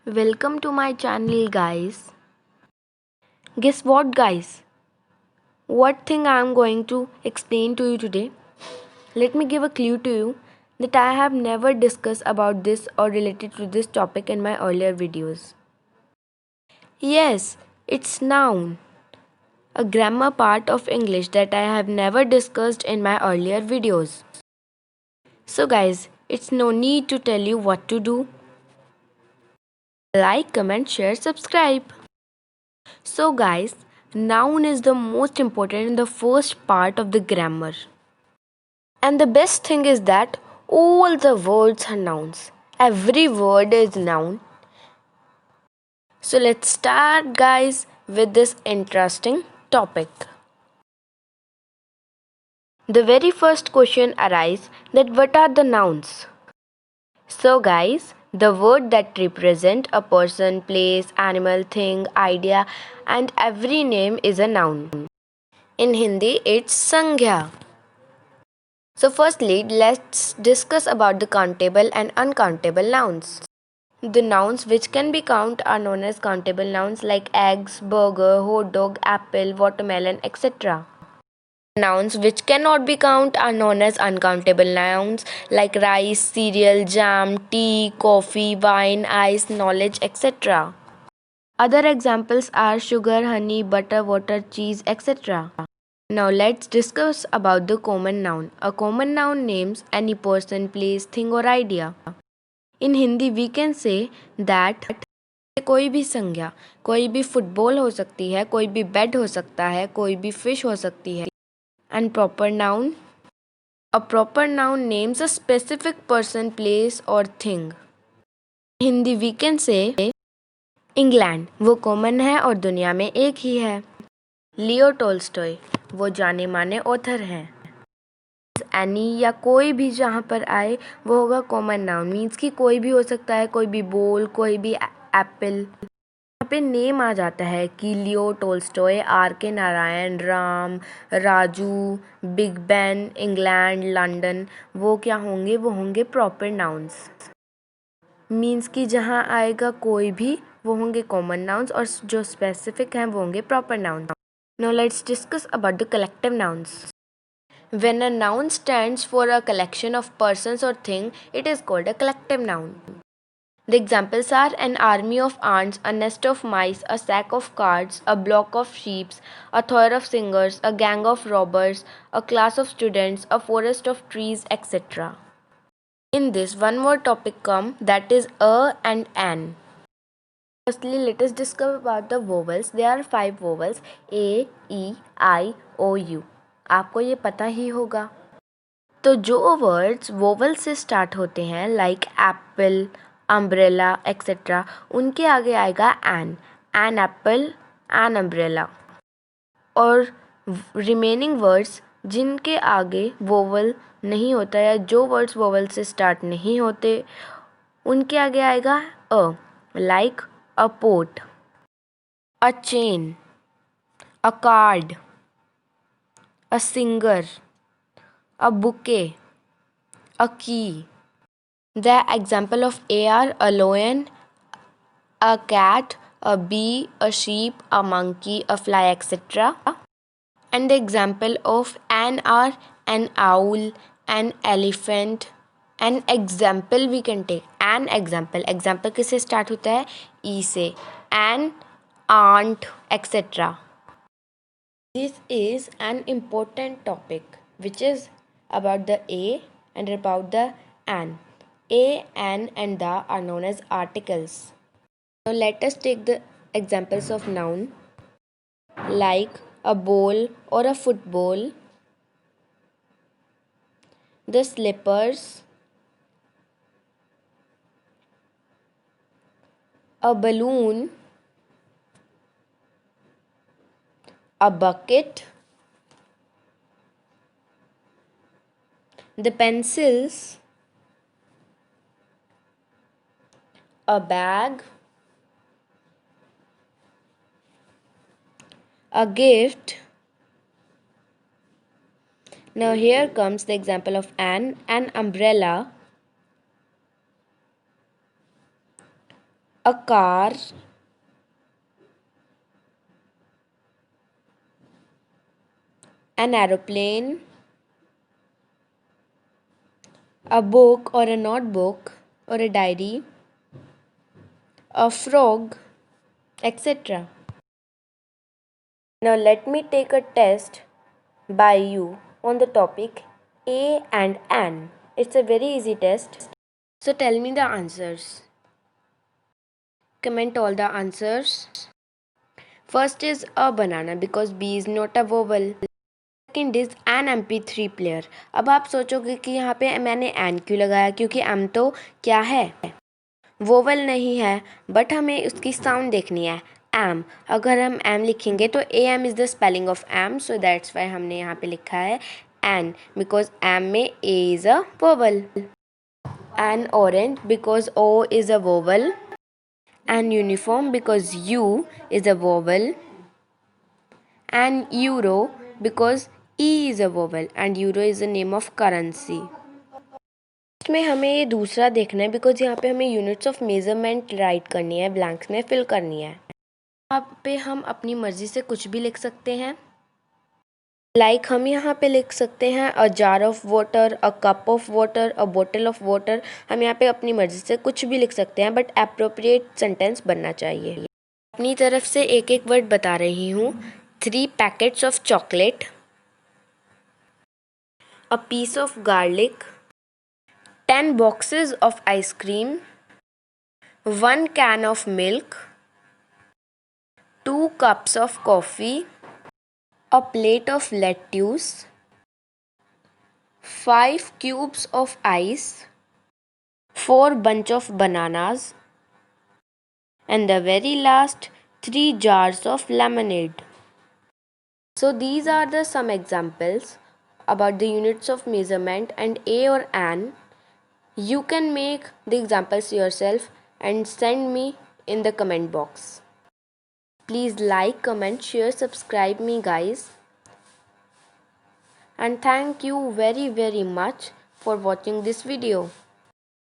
Welcome to my channel, guys. Guess what, guys? What thing I am going to explain to you today? Let me give a clue to you that I have never discussed about this or related to this topic in my earlier videos. Yes, it's noun, a grammar part of English that I have never discussed in my earlier videos. So, guys, it's no need to tell you what to do. Like, comment, share, subscribe. So guys, noun is the most important in the first part of the grammar. And the best thing is that all the words are nouns. Every word is noun. So let's start guys with this interesting topic. The very first question arises that what are the nouns? So guys, the word that represent a person, place, animal, thing, idea and every name is a noun. In Hindi, it's Sanghya. So firstly, let's discuss about the countable and uncountable nouns. The nouns which can be counted are known as countable nouns like eggs, burger, hot dog, apple, watermelon, etc. Nouns which cannot be counted are known as uncountable nouns like rice, cereal, jam, tea, coffee, wine, ice, knowledge, etc. Other examples are sugar, honey, butter, water, cheese, etc. Now let's discuss about the common noun. A common noun names any person, place, thing or idea. In Hindi we can say that कोई भी संज्ञा, कोई भी football हो सकती है, कोई भी बेड हो सकता है, कोई भी फिश हो सकती है. And proper noun, a proper noun names a specific person, place or thing. Hindi we can say England वो कॉमन है और दुनिया में एक ही है. लियो टोल्स्टॉय वो जाने माने ऑथर हैं. एनी या कोई भी जहाँ पर आए वो होगा कॉमन नाउन. मीन्स कि कोई भी हो सकता है, कोई भी बॉल, कोई भी एप्पल. यहाँ पे नेम आ जाता है कि लियो टोल्स्टॉय, आर के Narayan, Ram, Raju, big Ben, England, London. वो क्या होंगे? वो होंगे प्रॉपर नाउन्स. मीन्स कि जहाँ आएगा कोई भी वो होंगे कॉमन नाउन्स और जो स्पेसिफिक हैं वो होंगे proper noun. Now let's discuss about the collective nouns. When a noun stands for a collection of persons or things, it is called a collective noun. The examples are an army of ants, a nest of mice, a sack of cards, a block of sheep, a choir of singers, a gang of robbers, a class of students, a forest of trees, etc. In this one more topic come, that is a and an. Firstly, let us discuss about the vowels. There are 5 vowels: A, E, I, O, U. आपको ये पता ही होगा. तो जो words vowel से start होते हैं like Apple, umbrella etcetera, उनके आगे आएगा एन एप्पल, एन अम्ब्रेला. और रिमेनिंग वर्ड्स जिनके आगे वोवल नहीं होता या जो वर्ड्स वोवल से स्टार्ट नहीं होते उनके आगे आएगा a, like a pot, a chain, a card, a singer, a bouquet, a key. The example of A are a lion, a cat, a bee, a sheep, a monkey, a fly, etc. And the example of an are an owl, an elephant. An example we can take. An example. Example किससे start होता है? E से. An aunt, etc. This is an important topic which is about the A and about the an. A, an and the are known as articles. Now let us take the examples of noun like a bowl or a football, the slippers, a balloon, a bucket, the pencils, a bag, a gift. Now here comes the example of an umbrella, a car, an aeroplane, a book or a notebook or a diary, a frog, etc. Now let me take a test by you on the topic A and an. It's a very easy test. So tell me the answers. Comment all the answers. First is a banana because B is not a vowel. Second is an MP3 player. अब आप सोचोगे कि यहाँ पे मैंने N क्यों लगाया, क्योंकि एम तो क्या है, वोवल नहीं है, बट हमें उसकी साउंड देखनी है. एम, अगर हम एम लिखेंगे तो A M is the spelling of am, so that's why हमने यहाँ पे लिखा है एन, बिकॉज एम में A is a vowel. An orange because O is a vowel. An uniform because U is a vowel. An euro because E is a vowel and euro is the name of currency. इसमें हमें ये दूसरा देखना है because यहाँ पे हमें units of measurement right करनी है, ब्लैंक्स में फिल करनी है. यहाँ पे हम अपनी मर्जी से कुछ भी लिख सकते हैं. लाइक हम यहाँ पे लिख सकते हैं a jar of water, a cup of water, a bottle of water. हम यहाँ पे अपनी मर्जी से कुछ भी लिख सकते हैं, बट अप्रोप्रिएट सेंटेंस बनना चाहिए. अपनी तरफ से एक एक वर्ड बता रही हूँ. 3 packets of chocolate, a piece of garlic, 10 boxes of ice cream, 1 can of milk, 2 cups of coffee, a plate of lettuce, 5 cubes of ice, 4 bunch of bananas, and the very last 3 jars of lemonade. So these are the some examples about the units of measurement and A or an. You can make the examples yourself and send me in the comment box. Please like, comment, share, subscribe me guys. And thank you very much for watching this video.